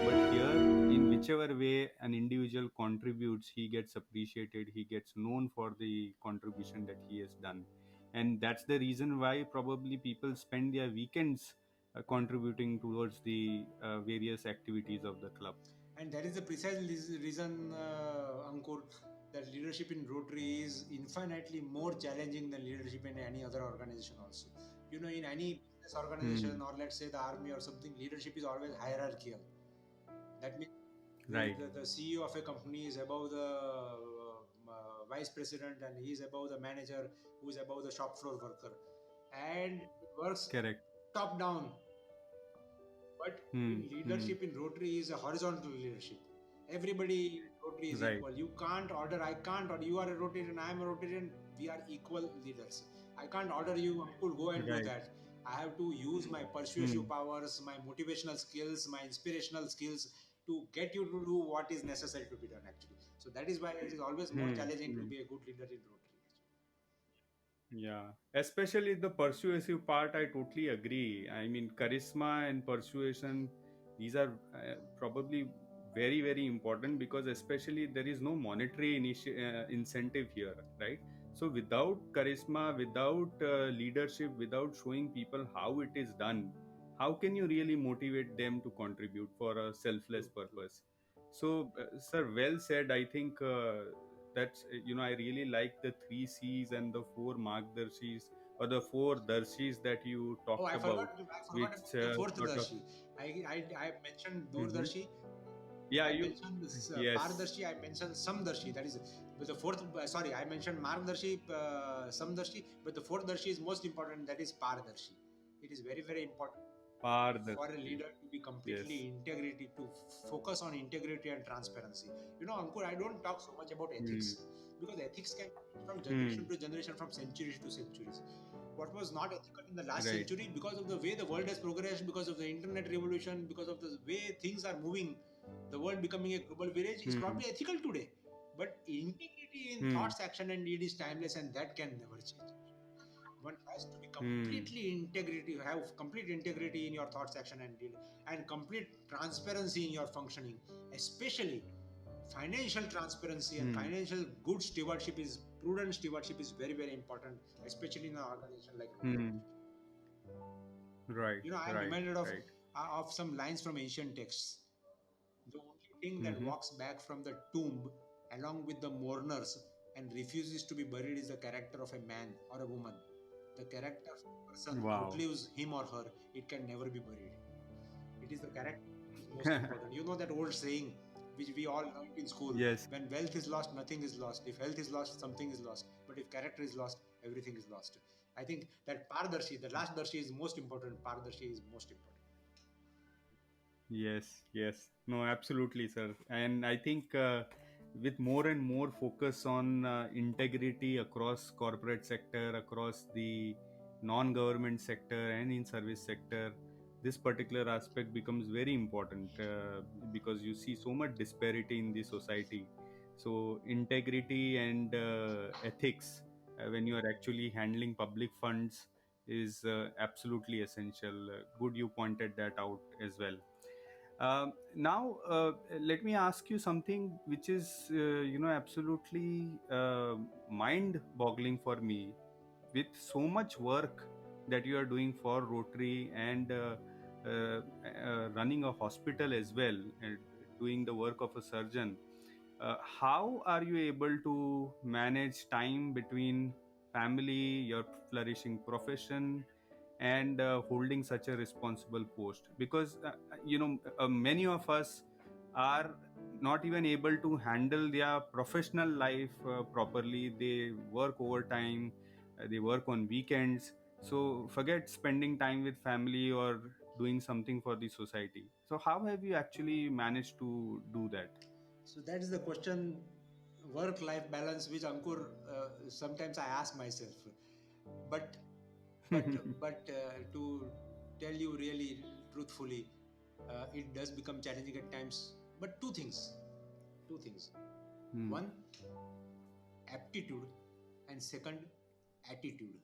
But here, in whichever way an individual contributes, he gets appreciated, he gets known for the contribution that he has done. And that's the reason why probably people spend their weekends contributing towards the various activities of the club. And that is the precise reason, Ankur, that leadership in Rotary is infinitely more challenging than leadership in any other organization. Also, in any business organization Hmm. or let's say the army or something, leadership is always hierarchical. That means Right. the CEO of a company is above the vice president, and he is above the manager, who is above the shop floor worker, and it works Correct. top down. But Hmm. in Hmm. leadership in Rotary is a horizontal leadership. Everybody in Rotary is Right. equal. You can't order, I can't order. You are a Rotarian, I am a Rotarian. We are equal leaders. I can't order you, Uncle, go and do Right. that. I have to use my Hmm. persuasive powers, my motivational skills, my inspirational skills to get you to do what is necessary to be done, actually. So that is why it is always more Hmm. challenging to Hmm. be a good leader in Rotary. Yeah, especially the persuasive part, I totally agree. I mean, charisma and persuasion, these are probably very, very important because, especially, there is no monetary incentive here, right? So, without charisma, without leadership, without showing people how it is done, how can you really motivate them to contribute for a selfless True, true. purpose? So, sir, well said. I think that's I really like the three C's and the four Margdarshis or the four Darshis that you Oh, talked about, I forgot which about the fourth sort of. Darshi. I mentioned Mhm. Durdarshi. Yeah, I you. mentioned this, Yes. Pardarshi, I mentioned Samdarshi. That is but the fourth. Sorry, I mentioned Margdarshi, Samdarshi, but the fourth Darshi is most important. That is Pardarshi. It is very, very important. for a Pardarshi. leader to be completely Yes. integrity to focus on integrity and transparency. Ankur, I don't talk so much about ethics, Hmm. because ethics can change from generation Hmm. to generation, from centuries to centuries. What was not ethical in the last Right. century, because of the way the world has progressed, because of the internet revolution, because of the way things are moving, the world becoming a global village, is Hmm. probably ethical today. But integrity in Hmm. thoughts, action, and deed is timeless, and that can never change. One has to be Hmm. completely integrity, have complete integrity in your thoughts, action, and deed, and complete transparency in your functioning. Especially financial transparency and Hmm. financial good stewardship is prudent stewardship is very very important, especially in an organization like Rotary. Hmm. Right. I am Right. reminded Right. of some lines from ancient texts. The only thing that Mm-hmm. walks back from the tomb along with the mourners and refuses to be buried is the character of a man or a woman. The character of a person Wow. outlives him or her. It can never be buried. It is the character which is most important. You know that old saying which we all learned in school: Yes. when wealth is lost, nothing is lost. If health is lost, something is lost. But if character is lost, everything is lost. I think that Pardarshi, the last Darshi, is most important. Pardarshi is most important. Yes, yes. No, absolutely, sir. And I think with more and more focus on integrity across corporate sector, across the non-government sector and in service sector, this particular aspect becomes very important because you see so much disparity in the society. So integrity and ethics when you are actually handling public funds is absolutely essential. Good, you pointed that out as well. Now, let me ask you something which is, absolutely mind-boggling for me. With so much work that you are doing for Rotary and running a hospital as well, and doing the work of a surgeon, how are you able to manage time between family, your flourishing profession, and holding such a responsible post? Because many of us are not even able to handle their professional life properly. They work overtime, they work on weekends, so forget spending time with family or doing something for the society. So how have you actually managed to do that? So that is the question, work-life balance, which Ankur, sometimes I ask myself. But to tell you really truthfully, it does become challenging at times. But two things. Hmm. One, aptitude, and second, attitude.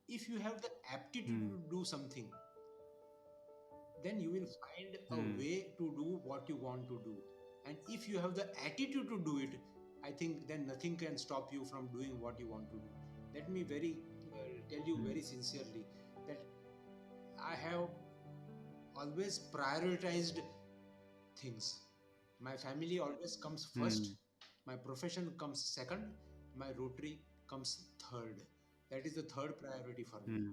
If you have the aptitude Hmm. to do something, then you will find a Hmm. way to do what you want to do. And if you have the attitude to do it, I think then nothing can stop you from doing what you want to do. Let me very tell you Hmm. very sincerely that I have always prioritized things. My family always comes first, Hmm. my profession comes second, my Rotary comes third. That is the third priority for me. Hmm.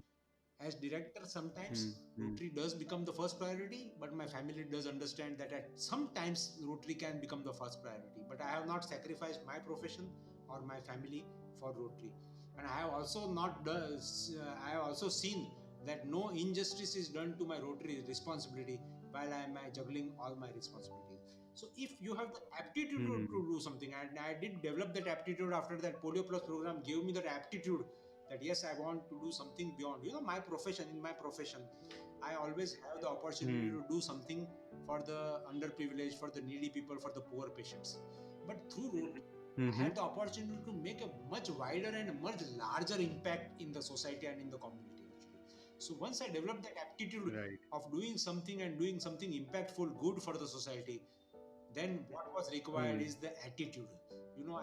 As director, sometimes Hmm. Hmm. Rotary does become the first priority, but my family does understand that at sometimes Rotary can become the first priority. But I have not sacrificed my profession or my family for Rotary. And I have also not I have also seen that no injustice is done to my Rotary responsibility while I am juggling all my responsibilities. So if you have the aptitude to Hmm. do something, and I did develop that aptitude after that Polio Plus program gave me that aptitude, that yes, I want to do something beyond my profession. In my profession, I always have the opportunity Hmm. to do something for the underprivileged, for the needy people, for the poor patients. But through Rotary, I Hmm. had the opportunity to make a much wider and a much larger impact in the society and in the community actually. So once I developed that aptitude Right. of doing something and doing something impactful good for the society, then what was required Hmm. is the attitude.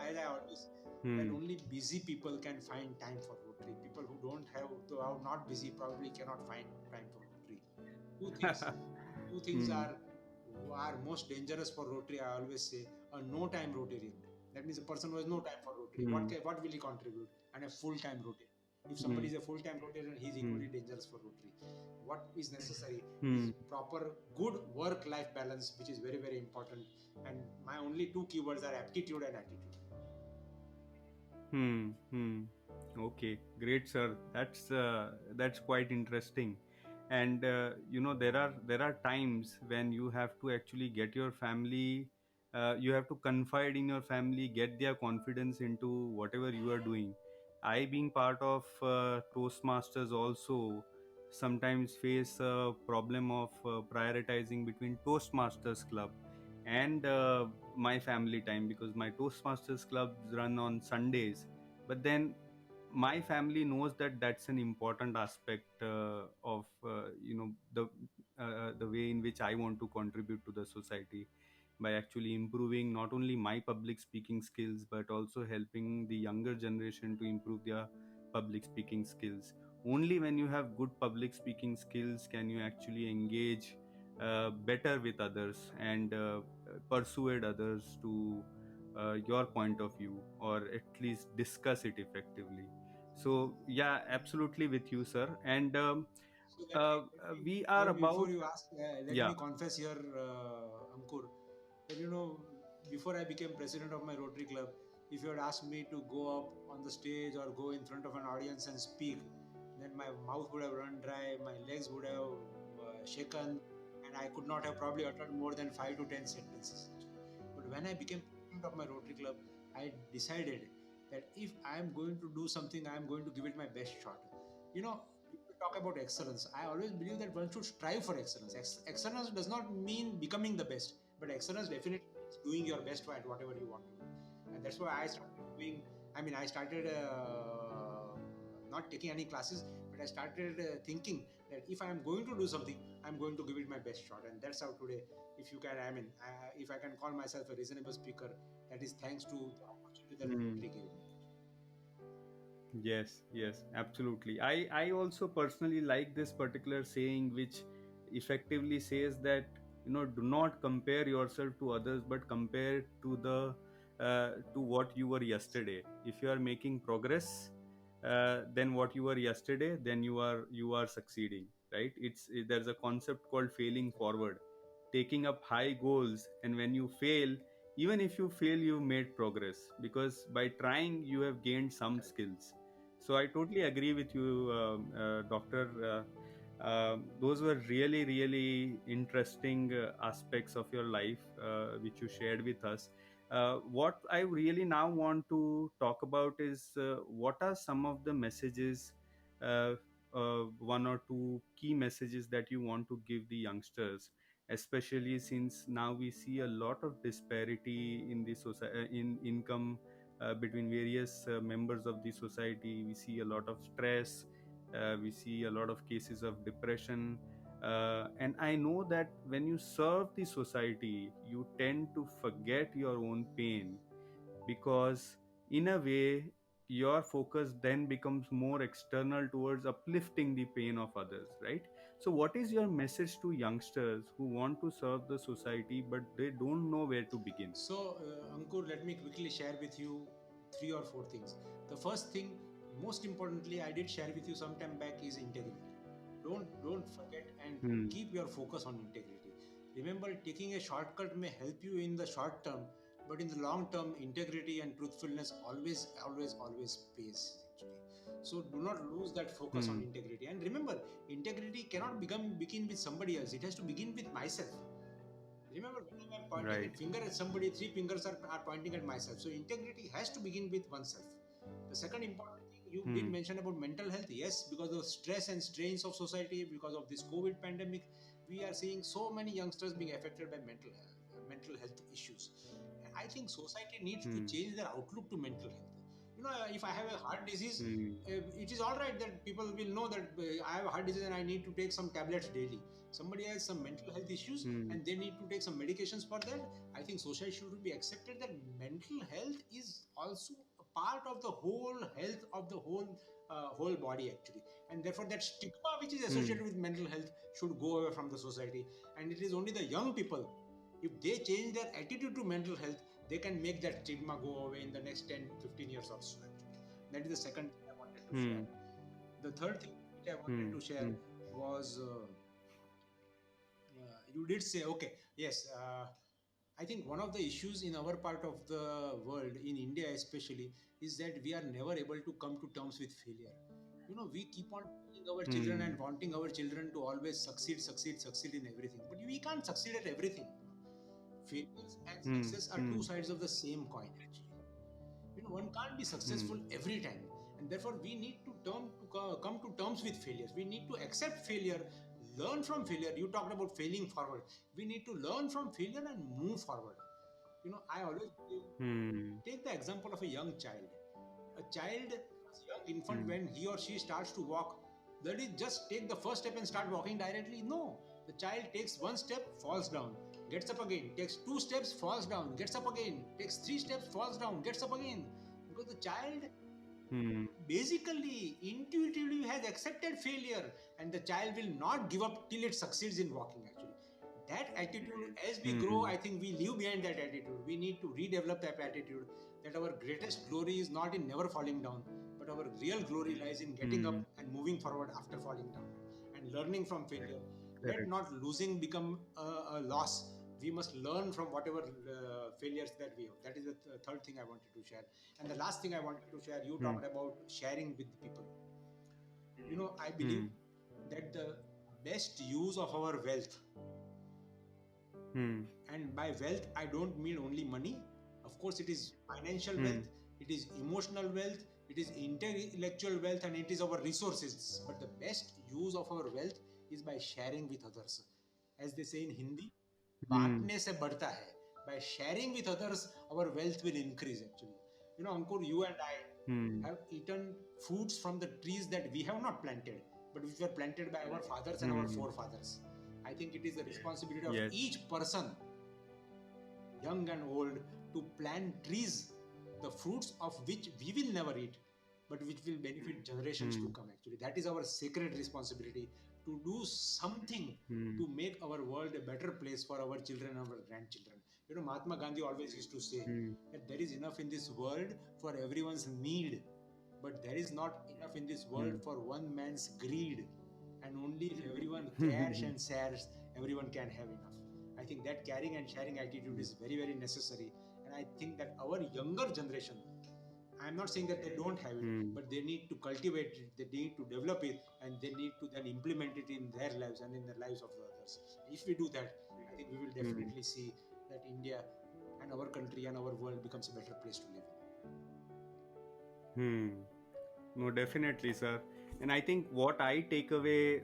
As I always say, that Hmm. only busy people can find time for Rotary. People who don't have, who are not busy, probably cannot find time for Rotary. Two things, two things Hmm. are most dangerous for Rotary. I always say a no-time Rotarian. That means a person who has no time for Rotary. Hmm. What will he contribute? And a full-time Rotarian. If somebody Hmm. is a full-time Rotarian, he is Hmm. equally dangerous for Rotary. What is necessary is Hmm. proper good work-life balance, which is very very important. And my only two keywords are aptitude and attitude. Hmm. Hmm. Okay, great, sir. That's quite interesting. And there are times when you have to actually get your family, you have to confide in your family, get their confidence into whatever you are doing. I, being part of Toastmasters, also sometimes face a problem of prioritizing between Toastmasters club and my family time, because my Toastmasters clubs run on Sundays. But then my family knows that that's an important aspect of the way in which I want to contribute to the society, by actually improving not only my public speaking skills but also helping the younger generation to improve their public speaking skills. Only when you have good public speaking skills can you actually engage better with others and persuade others to your point of view, or at least discuss it effectively. So yeah, absolutely with you, sir. And So we are before about, you ask, let yeah. me confess here, Ankur, that before I became president of my Rotary Club, if you had asked me to go up on the stage or go in front of an audience and speak, then my mouth would have run dry, my legs would have shaken, and I could not have probably uttered more than 5 to 10 sentences. But when I became president of my Rotary Club, I decided that if I am going to do something, I am going to give it my best shot. People talk about excellence. I always believe that one should strive for excellence. Excellence does not mean becoming the best, but excellence definitely means doing your best at whatever you want to do. And that's why I started doing. I started not taking any classes, but I started thinking that if I am going to do something, I'm going to give it my best shot. And that's how today, if you can, if I can call myself a reasonable speaker, that is thanks to the opportunity that Hmm. Rotary gave me. Yes, yes, absolutely. I also personally like this particular saying, which effectively says that, do not compare yourself to others, but compare to what you were yesterday. If you are making progress, then what you were yesterday, then you are succeeding, right? There's a concept called failing forward, taking up high goals, and when you fail, even if you fail, you've made progress, because by trying you have gained some skills. So I totally agree with you, Doctor. Those were really, really interesting aspects of your life, which you shared with us. What I really now want to talk about is what are some of the messages, uh, one or two key messages that you want to give the youngsters, especially since now we see a lot of disparity in the society, in income between various members of the society. We see a lot of stress, we see a lot of cases of depression. And I know that when you serve the society, you tend to forget your own pain, because in a way your focus then becomes more external towards uplifting the pain of others, right? So what is your message to youngsters who want to serve the society but they don't know where to begin? So, Ankur, let me quickly share with you 3 or 4 things. The first thing, most importantly, I did share with you some time back, is integrity. Don't forget and Hmm. keep your focus on integrity. Remember, taking a shortcut may help you in the short term, but in the long term, integrity and truthfulness always pays actually. So do not lose that focus on Hmm. integrity. And remember, integrity cannot begin with somebody else. It has to begin with myself. Remember, when I'm pointing a Right. finger at somebody, 3 fingers are pointing at myself. So integrity has to begin with oneself. The second important thing you did Hmm. mention about mental health, yes, because of stress and strains of society, because of this COVID pandemic, we are seeing so many youngsters being affected by mental health issues. And I think society needs to Hmm. change their outlook to mental health. If I have a heart disease, Hmm. it is all right that people will know that I have a heart disease and I need to take some tablets daily. Somebody has some mental health issues Hmm. and they need to take some medications for that. I think society should be accepted that mental health is also a part of the whole health of the whole body actually, and therefore that stigma which is Hmm. associated with mental health should go away from the society. And it is only the young people, if they change their attitude to mental health, they can make that stigma go away in the next 10 15 years or so actually. That is the second thing I wanted to share. Hmm. The third thing which I wanted Hmm. to share Hmm. was you did say, okay, yes, I think one of the issues in our part of the world, in India especially, is that we are never able to come to terms with failure. We keep on telling our children and Hmm. wanting our children to always succeed in everything. But we can't succeed at everything. Failures and Hmm. success are two Hmm. sides of the same coin, actually. One can't be Hmm. successful every time, and therefore we need to come to terms with failures. We need to accept failure, learn from failure. You talked about failing forward. We need to learn from failure and move forward. I always believe, Hmm. take the example of a young child. A child, a young infant, Hmm. when he or she starts to walk, that is just take the first step and start walking directly. No, the child takes one step, falls down, gets up again, takes two steps, falls down, gets up again, takes three steps, falls down, gets up again. Because the child Hmm. basically intuitively has accepted failure, and the child will not give up till it succeeds in walking, actually. That attitude, as we grow, Hmm. I think we leave behind that attitude. We need to redevelop that attitude, that our greatest glory is not in never falling down, but our real glory lies in getting Hmm. up and moving forward after falling down and learning from failure. Let Correct. not losing become a loss. We must learn from whatever failures that we have. That is the third thing I wanted to share. And the last thing I wanted to share, you Hmm. talked about sharing with the people. I believe Hmm. that the best use of our wealth, Hmm. and by wealth I don't mean only money. Of course, it is financial Hmm. wealth, it is emotional wealth, it is intellectual wealth, and it is our resources. But the best use of our wealth is by sharing with others. As they say in Hindi, Hmm. बांटने से बढ़ता है. By sharing with others, our wealth will increase, actually. Ankur, you and I Hmm. have eaten fruits from the trees that we have not planted, but which were planted by our fathers and our Hmm. forefathers. I think it is the responsibility of Yes. each person, young and old, to plant trees, the fruits of which we will never eat, but which will benefit generations to Hmm. come. Actually, that is our sacred responsibility, to do something Hmm. to make our world a better place for our children and our grandchildren. Mahatma Gandhi always used to say Hmm. that there is enough in this world for everyone's need, but there is not enough in this world Hmm. for one man's greed. And only if everyone cares Hmm. and shares, everyone can have enough. I think that caring and sharing attitude is very, very necessary. And I think that our younger generation, I'm not saying that they don't have it, Hmm. but they need to cultivate it, they need to develop it, and they need to then implement it in their lives and in the lives of the others. If we do that, I think we will Hmm. definitely see that India and our country and our world becomes a better place to live Hmm. No, definitely, sir. And I think what I take away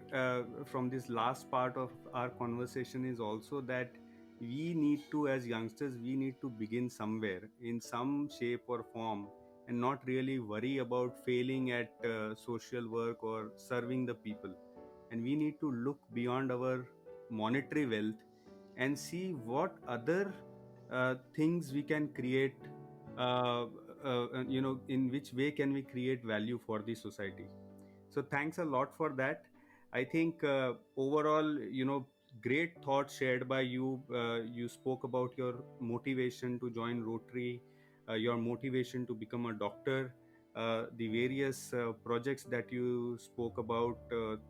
from this last part of our conversation is also that we need to, as youngsters, we need to begin somewhere in some shape or form and not really worry about failing at social work or serving the people. And we need to look beyond our monetary wealth and see what other things we can create, uh, in which way can we create value for the society. So thanks a lot for that. I think overall, great thoughts shared by you. You spoke about your motivation to join Rotary, your motivation to become a doctor, the various projects that you spoke about,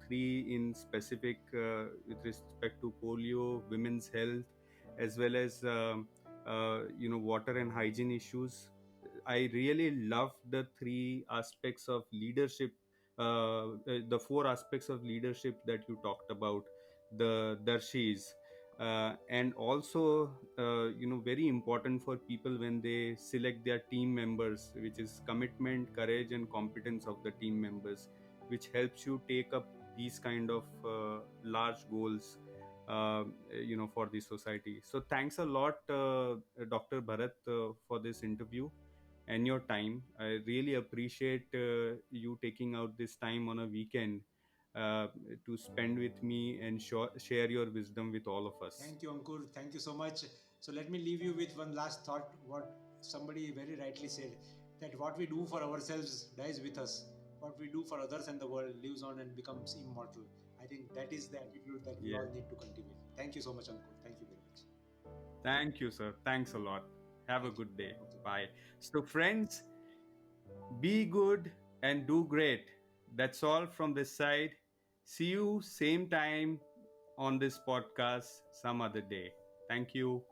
three in specific, with respect to polio, women's health, as well as water and hygiene issues. I really love the three aspects of leadership, the four aspects of leadership that you talked about, the darshis, and also, very important for people when they select their team members, which is commitment, courage, and competence of the team members, which helps you take up these kind of large goals, for the society. So thanks a lot, Dr. Bharat, for this interview and your time. I really appreciate you taking out this time on a weekend uh, to spend with me and share your wisdom with all of us. Thank you, Ankur. Thank you so much. So let me leave you with one last thought. What somebody very rightly said, that what we do for ourselves dies with us. What we do for others and the world lives on and becomes immortal. I think that is the attitude that we all Yes. need to cultivate. Thank you so much, Ankur. Thank you very much. Thank you, sir. Thanks a lot. Have a Thank you. good day. Okay, bye. Bye. So, friends, be good and do great. That's all from this side. See you same time on this podcast some other day. Thank you.